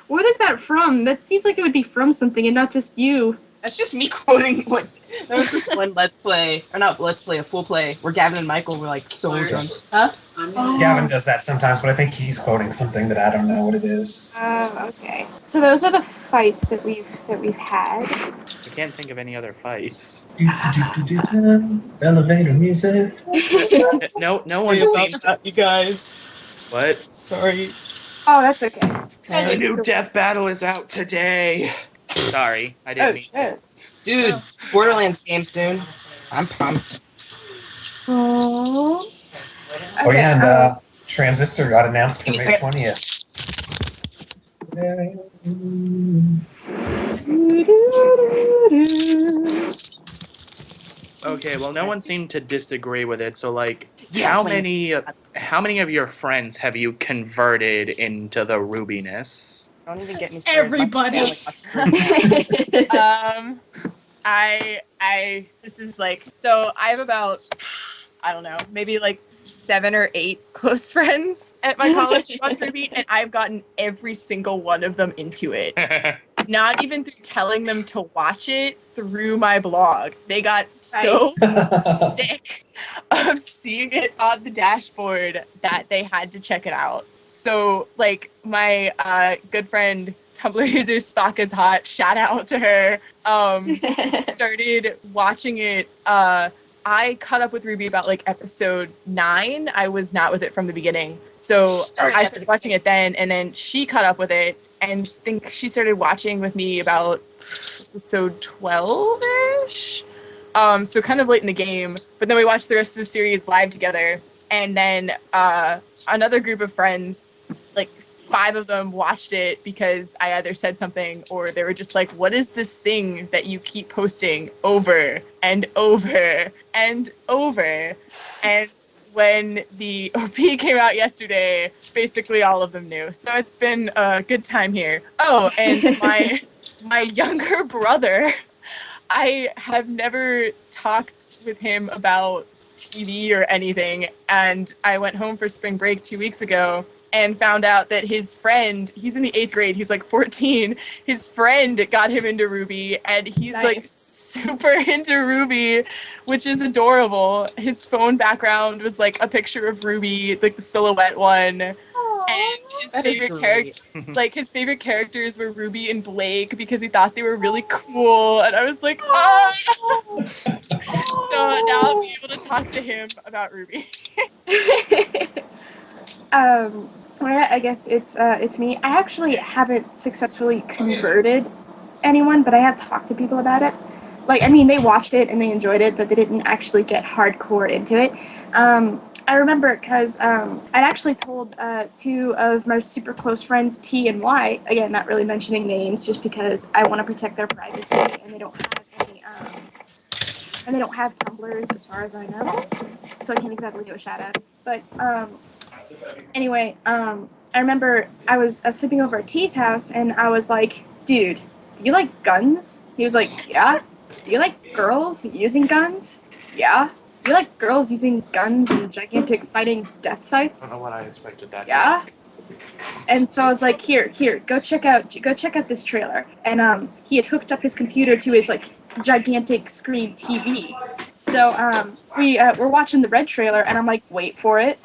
What is that from? That seems like it would be from something and not just you. That's just me quoting what. There was this one Let's Play, or not Let's Play, a full play, where Gavin and Michael were like so drunk. Huh? Oh. Gavin does that sometimes, but I think he's quoting something that I don't know what it is. Okay. So those are the fights that we've had. I can't think of any other fights. Elevator music. No one Sorry seemed about to. that, you guys. What? Sorry. Oh, that's okay. The new death battle is out today. Sorry, I didn't mean to. Dude, Borderlands game soon. I'm pumped. Oh. Oh yeah, and Transistor got announced for Give me May a second. 20th. Okay, well, no one seemed to disagree with it. So, like, Yeah, how please. many of your friends have you converted into the Rubiness? Don't even get me started. Everybody. My family- This is like, so I have about, I don't know, maybe like 7 or 8 close friends at my college on Ruby, and I've gotten every single one of them into it. Not even through telling them to watch it, through my blog. They got so sick of seeing it on the dashboard that they had to check it out. So, like, my good friend, Tumblr user Spock is Hot, shout out to her, started watching it. I caught up with Ruby about, like, episode 9. I was not with it from the beginning. So I started watching it then, and then she caught up with it, and think she started watching with me about episode 12-ish. So kind of late in the game. But then we watched the rest of the series live together. And then another group of friends, like 5 of them, watched it because I either said something or they were just like, what is this thing that you keep posting over and over and over? And when the OP came out yesterday, basically all of them knew. So it's been a good time here. Oh, and my younger brother, I have never talked with him about TV or anything, and I went home for spring break 2 weeks ago and found out that his friend, he's in the 8th grade, he's like 14, his friend got him into Ruby, and he's like super into Ruby, which is adorable. His phone background was like a picture of Ruby, like the silhouette one. And his favorite character, like his favorite characters were Ruby and Blake because he thought they were really cool, and I was like, oh. So now I'll be able to talk to him about Ruby. Well, I guess it's me. I actually haven't successfully converted anyone, but I have talked to people about it. Like, I mean, they watched it and they enjoyed it, but they didn't actually get hardcore into it. I remember because I'd actually told 2 of my super close friends, T and Y, again, not really mentioning names, just because I want to protect their privacy and they don't have any and they don't have Tumblrs as far as I know, so I can't exactly do a shout out. But anyway, I remember I was sleeping over at T's house, and I was like, dude, do you like guns? He was like, yeah. Do you like girls using guns? Yeah. Do you like girls using guns and gigantic fighting death I sights? don't know what I expected that. Yeah. And so I was like, here, go check out this trailer. And he had hooked up his computer to his like gigantic screen TV. So we're watching the Red trailer, and I'm like, wait for it,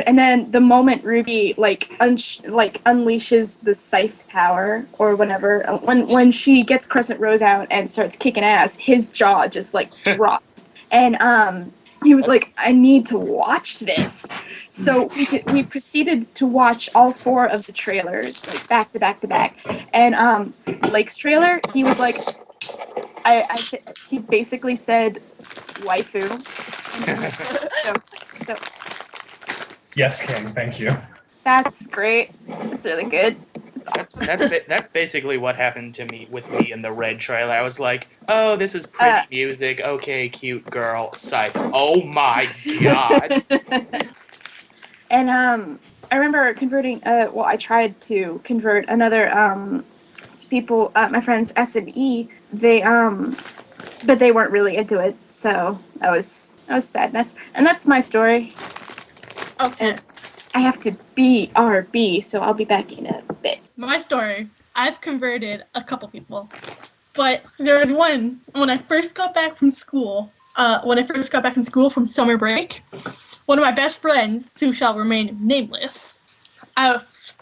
and then the moment Ruby unleashes the scythe power or whatever, when she gets Crescent Rose out and starts kicking ass, his jaw just like dropped, and he was like, I need to watch this. So we proceeded to watch all 4 of the trailers, like back to back to back. And Blake's trailer, he was like, he basically said, waifu. So Yes, King. Thank you. that's great. That's really good. That's basically what happened to me with me in the Red trailer. I was like, oh, this is pretty music. Okay, cute girl, scythe. Oh my god. And I remember converting. Well, I tried to convert another people, my friends S and E. They but they weren't really into it. So that was sadness. And that's my story. Okay. And I have to BRB, so I'll be back in a bit. My story. I've converted a couple people, but there was one when I first got back from school. From summer break, one of my best friends, who shall remain nameless,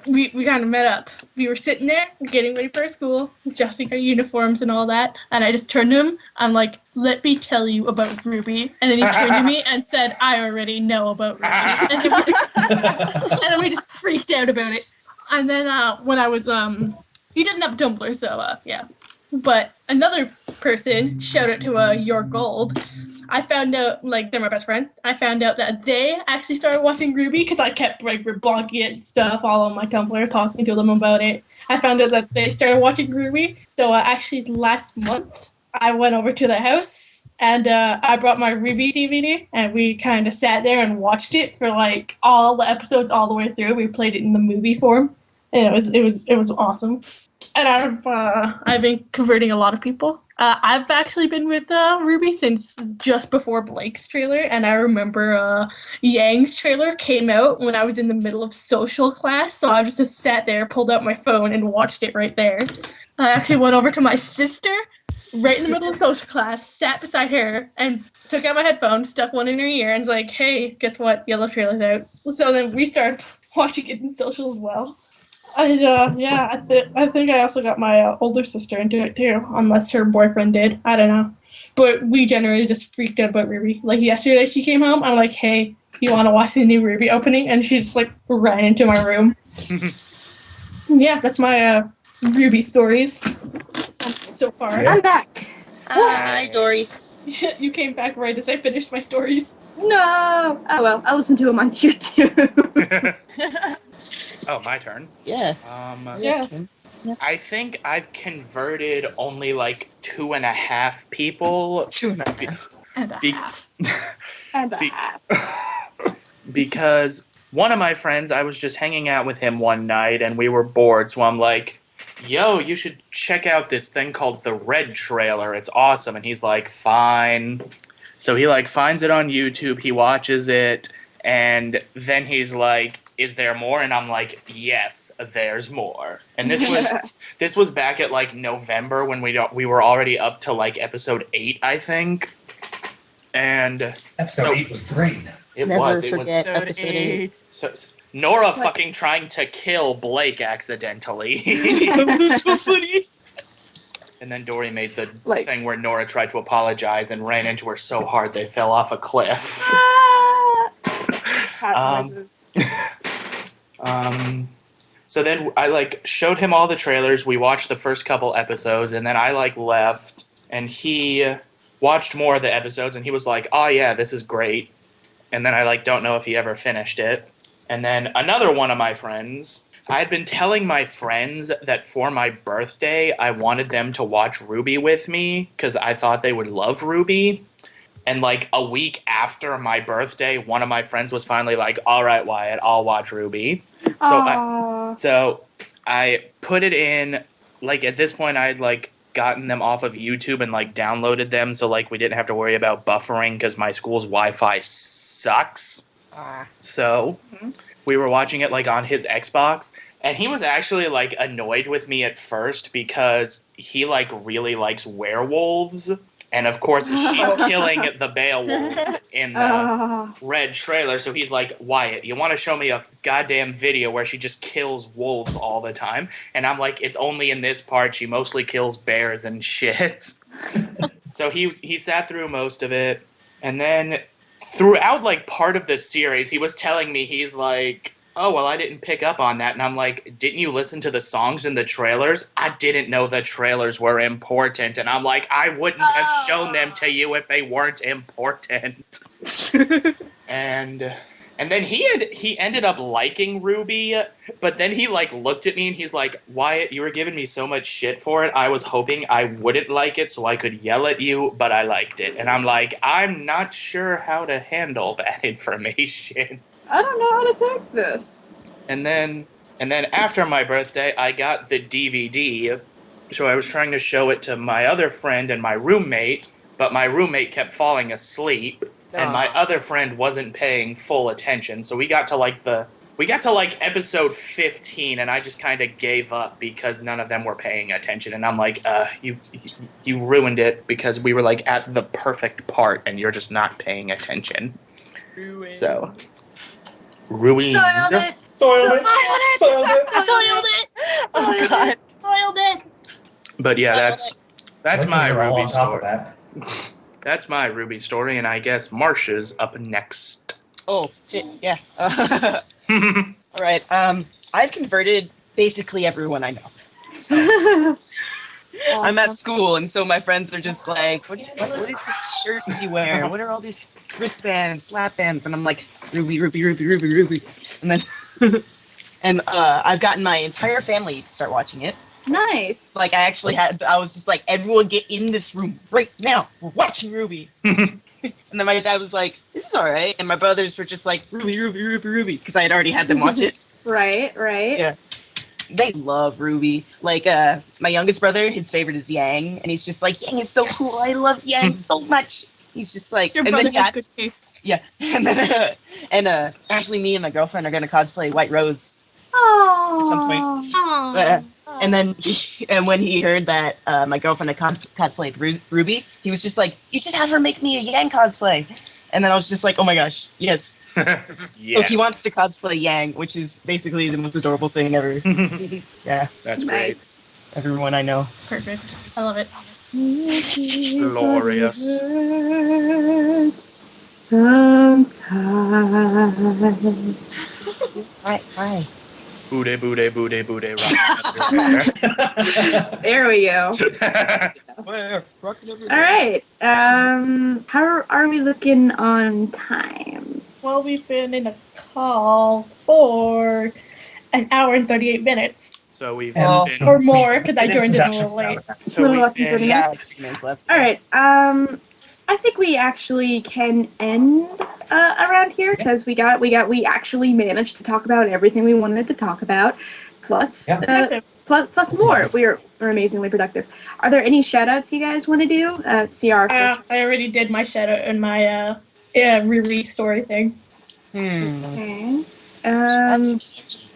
we kind of met up. We were sitting there getting ready for school, adjusting our uniforms and all that, and I just turned to him. I'm like, let me tell you about Ruby. And then he turned to me and said, I already know about Ruby. And then we just freaked out about it. And then when I was, he didn't have Tumblr, so yeah. But another person, shout out to Your Gold, I found out, like, they're my best friend. I found out that they actually started watching Ruby because I kept, like, blogging it and stuff all on my Tumblr, talking to them about it. I found out that they started watching Ruby. So actually last month, I went over to their house and I brought my Ruby DVD and we kind of sat there and watched it for, like, all the episodes all the way through. We played it in the movie form. And it was awesome. And I've been converting a lot of people. I've actually been with Ruby since just before Blake's trailer, and I remember Yang's trailer came out when I was in the middle of social class, so I just sat there, pulled out my phone, and watched it right there. I actually went over to my sister, right in the middle of social class, sat beside her, and took out my headphones, stuck one in her ear, and was like, hey, guess what? Yellow trailer's out. So then we started watching it in social as well. And yeah, I think I also got my older sister into it too, unless her boyfriend did. I don't know. But we generally just freaked out about Ruby. Like yesterday she came home, I'm like, hey, you want to watch the new Ruby opening? And she just like ran into my room. Yeah, that's my Ruby stories so far. Yeah. I'm back. Hi, Dori. You came back right as I finished my stories. No. Oh well, I'll listen to them on YouTube. Oh, my turn. Yeah. Yeah. I think I've converted only like 2.5 people. 2.5. And a Be- half. And a Be- half. Because one of my friends, I was just hanging out with him one night and we were bored, so I'm like, yo, you should check out this thing called the Red trailer. It's awesome. And he's like, fine. So he like finds it on YouTube, he watches it, and then he's like, is there more? And I'm like, yes, there's more. And this was back at like November when we were already up to like episode 8, I think. And Episode 8 was great. it Never was forget episode 8. so Nora fucking trying to kill Blake accidentally. That was so funny. And then Dori made the Like- thing where Nora tried to apologize and ran into her so hard they fell off a cliff. Cat noises. So then I like showed him all the trailers. We watched the first couple episodes, and then I like left, and he watched more of the episodes, and he was like, "Oh yeah, this is great." And then I like don't know if he ever finished it. And then another one of my friends, I had been telling my friends that for my birthday, I wanted them to watch Ruby with me because I thought they would love Ruby. And like a week after my birthday, one of my friends was finally like, "All right, Wyatt, I'll watch Ruby." Aww. So I put it in. Like at this point, I had like gotten them off of YouTube and like downloaded them, so like we didn't have to worry about buffering because my school's Wi-Fi sucks. So we were watching it like on his Xbox, and he was actually like annoyed with me at first because he like really likes werewolves. And of course, she's killing the Beowulfs in the red trailer. So he's like, Wyatt, you want to show me a goddamn video where she just kills wolves all the time? And I'm like, it's only in this part. She mostly kills bears and shit. So he sat through most of it. And then throughout like part of the series, he was telling me, he's like, oh, well, I didn't pick up on that. And I'm like, didn't you listen to the songs in the trailers? I didn't know the trailers were important. And I'm like, I wouldn't have shown them to you if they weren't important. And then he ended up liking Ruby, but then he like looked at me and he's like, Wyatt, you were giving me so much shit for it. I was hoping I wouldn't like it so I could yell at you, but I liked it. And I'm like, I'm not sure how to handle that information. I don't know how to take this. And then after my birthday, I got the DVD. So I was trying to show it to my other friend and my roommate, but my roommate kept falling asleep, and my other friend wasn't paying full attention. So we got to like episode 15, and I just kind of gave up because none of them were paying attention. And I'm like, you ruined it because we were like at the perfect part, and you're just not paying attention. Ruined. So. Ruined. Soiled it. Oh god. Soiled it. But yeah, that's my We're all Ruby on top of story. that. That's my Ruby story, and I guess Marsh's up next. Oh, shit, yeah. All right, I've converted basically everyone I know. So, I'm at school, and so my friends are just like, what is this shirts you wear? What are all these wristbands, slap bands? And I'm like, Ruby, Ruby, Ruby, Ruby, Ruby. And then, and I've gotten my entire family to start watching it. Nice. Like, I was just like, everyone get in this room right now. We're watching Ruby. And then my dad was like, this is all right. And my brothers were just like, Ruby, Ruby, Ruby, Ruby, because I had already had them watch it. Right. Yeah. They love Ruby. Like, my youngest brother, his favorite is Yang, and he's just like, Yang is so cool. I love Yang so much. He's just like, Your and brother then he has asked, good taste. yeah, and then actually, me and my girlfriend are gonna cosplay White Rose Oh. at some point. Aw. And then, and when he heard that my girlfriend had cosplayed Ruby, he was just like, you should have her make me a Yang cosplay. And then I was just like, oh my gosh, yes. Yes. So he wants to cosplay Yang, which is basically the most adorable thing ever. Yeah, That's Nice. everyone I know. Perfect. I love it. Glorious. Sometimes. Hi. Booty, booty, booty, booty, rock. There we go. All right. How are we looking on time? Well, we've been in a call for an hour and 38 minutes. So we've Well, been. Or more, because I joined it a Introductions little late. about that. So Little we've less than 30 been. minutes. Yeah, 6 minutes left. All right. I think we actually can end around here because we actually managed to talk about everything we wanted to talk about, plus Yeah. plus more. We're amazingly productive. Are there any shout outs you guys want to do? CR. I already did my shout out in my Riri story thing. Okay.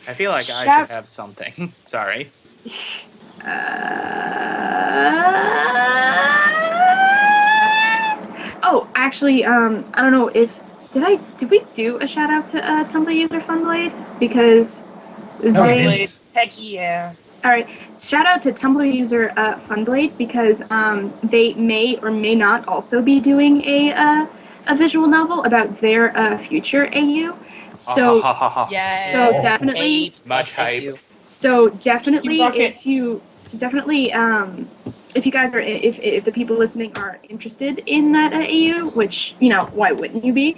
I feel like I Shout- should have something. Sorry. Oh, actually, I don't know if did we do a shout out to Tumblr user Funblade because No, we they. didn't. Heck yeah. All right, shout out to Tumblr user Funblade because they may or may not also be doing a visual novel about their future AU. So Yes. So definitely- Much hype. So definitely, You rock it. if you guys are, if the people listening are interested in that AU, which why wouldn't you be?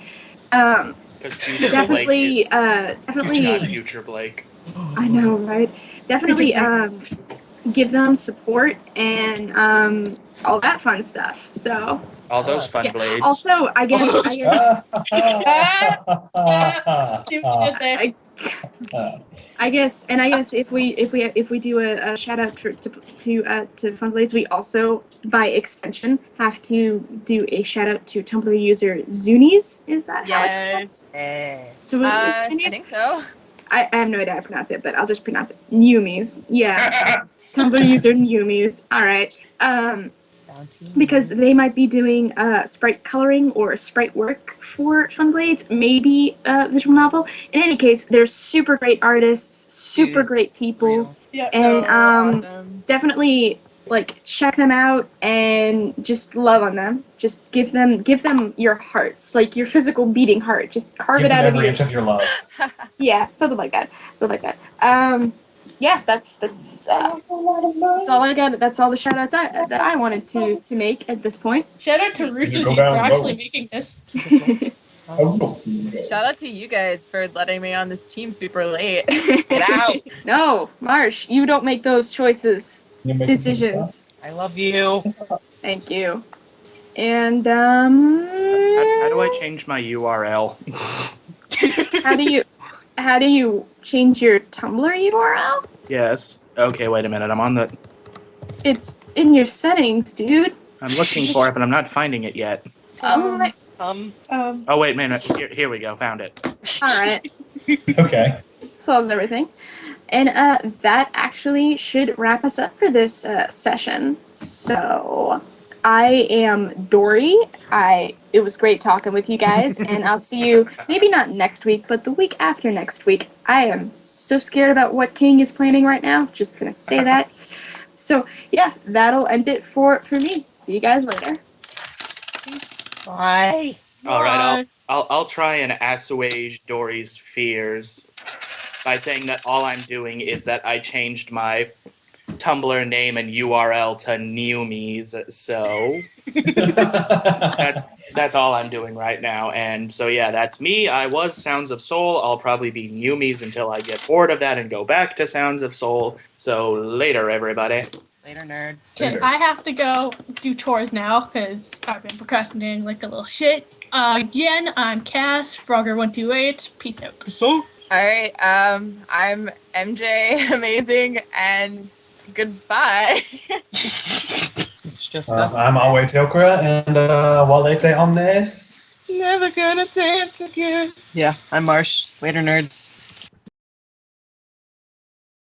Because future Blake Definitely, is not definitely, future Blake. I know, right? Definitely give them support and all that fun stuff. So All those fun yeah. blades. Also, I guess See what you did there. I guess if we do a shout out to Fun Blades, we also by extension have to do a shout out to Tumblr user Zunies. Is that how it's pronounced? Yes. I Zunies? think so. I have no idea how to pronounce it, but I'll just pronounce it Yumis. Yeah, Tumblr user Yumis. All right. Because they might be doing sprite coloring or sprite work for Funblades, maybe a visual novel. In any case, they're super great artists, super great people, Real. Yeah. and Awesome. definitely like check them out and just love on them. Just give them your hearts, like your physical beating heart. Just carve Give it them out of every your inch of your love. yeah, something like that. Yeah, that's all I got. That's all the shout outs that I wanted to make at this point. Shout out to Rooster go Teeth down for actually low. making this. Shout out to you guys for letting me on this team super late. Get out. No, Marsh, you don't make those choices, decisions. I love you. Thank you. And How do I change my URL? how do you change your Tumblr URL? Yes. Okay, wait a minute. I'm on the. It's in your settings, dude. I'm looking for it, but I'm not finding it yet. Oh my. Oh wait a minute. Here we go. Found it. All right. Okay. Solves everything. And that actually should wrap us up for this session. So I am Dori. It was great talking with you guys, and I'll see you maybe not next week, but the week after next week. I am so scared about what King is planning right now. Just gonna say that. So yeah, that'll end it for me. See you guys later. Bye. All right. I'll try and assuage Dory's fears by saying that all I'm doing is that I changed my Tumblr name and URL to Newmies, so that's all I'm doing right now. And so yeah, that's me. I was Sounds of Soul. I'll probably be Newmies until I get bored of that and go back to Sounds of Soul. So later, everybody. Later, nerd. Okay, I have to go do chores now because I've been procrastinating like a little shit. Again, I'm Cass, Frogger128. Peace out. So. All right. I'm MJ, amazing, and goodbye. It's just us. I'm always Teucra, and walete omnes. Never gonna dance again. Yeah, I'm Marsh. Later, nerds.